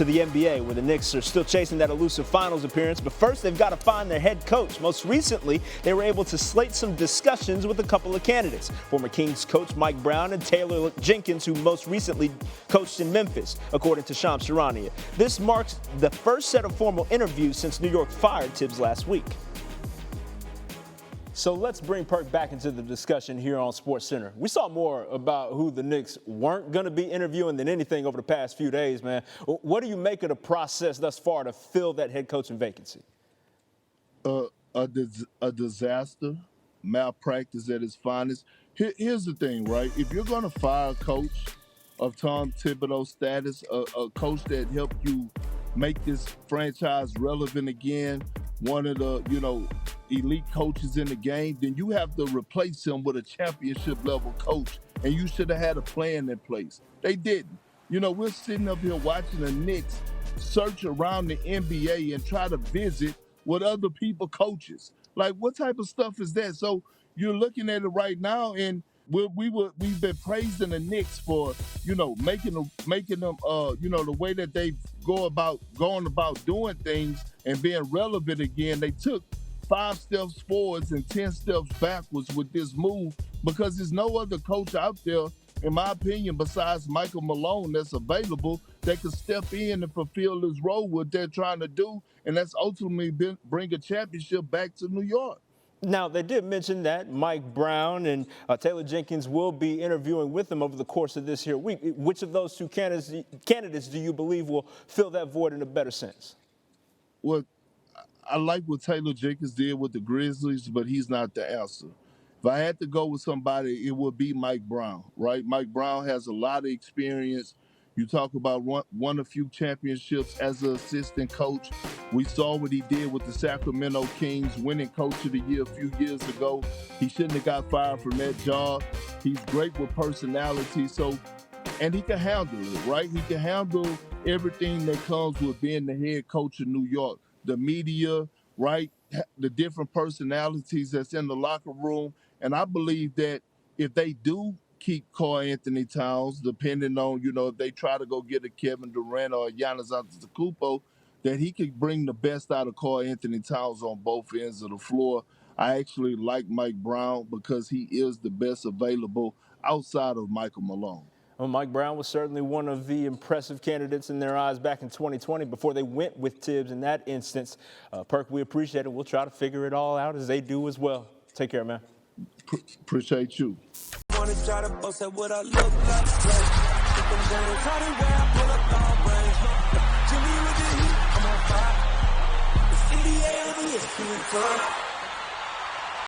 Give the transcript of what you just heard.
to the NBA, where the Knicks are still chasing that elusive finals appearance. But first, they've got to find their head coach. Most recently, they were able to slate some discussions with a couple of candidates. Former Kings coach Mike Brown and Taylor Jenkins, who most recently coached in Memphis, according to Shams Charania. This marks the first set of formal interviews since New York fired Tibbs last week. So let's bring Perk back into the discussion here on SportsCenter. We saw more about who the Knicks weren't going to be interviewing than anything over the past few days, man. What do you make of the process thus far to fill that head coaching vacancy? A disaster, malpractice at its finest. Here's the thing, right? If you're going to fire a coach of Tom Thibodeau's status, a coach that helped you make this franchise relevant again, one of the, elite coaches in the game, then you have to replace him with a championship level coach, and you should have had a plan in place. They didn't. We're sitting up here watching the Knicks search around the NBA and try to visit what other people coaches. Like, what type of stuff is that? So you're looking at it right now, and we've been praising the Knicks for, making them, the way that they going about doing things and being relevant again. They took 5 steps forwards and 10 steps backwards with this move, because there's no other coach out there, in my opinion, besides Michael Malone that's available that could step in and fulfill this role, what they're trying to do, and that's ultimately bring a championship back to New York. Now, they did mention that Mike Brown and Taylor Jenkins will be interviewing with them over the course of this here week. Which of those two candidates do you believe will fill that void in a better sense? Well, I like what Taylor Jenkins did with the Grizzlies, but he's not the answer. If I had to go with somebody, it would be Mike Brown, right? Mike Brown has a lot of experience. You talk about won a few championships as an assistant coach. We saw what he did with the Sacramento Kings, winning Coach of the Year a few years ago. He shouldn't have got fired from that job. He's great with personality, and he can handle it, right? He can handle everything that comes with being the head coach of New York. The media, right? The different personalities that's in the locker room. And I believe that if they do keep Karl-Anthony Towns, depending on, if they try to go get a Kevin Durant or a Giannis Antetokounmpo, that he could bring the best out of Karl-Anthony Towns on both ends of the floor. I actually like Mike Brown because he is the best available outside of Michael Malone. Well, Mike Brown was certainly one of the impressive candidates in their eyes back in 2020 before they went with Tibbs in that instance. Perk, we appreciate it. We'll try to figure it all out as they do as well. Take care, man. Appreciate you. Wanna try to boast at what I look like. I'm on fire. It's NBA, ESPN.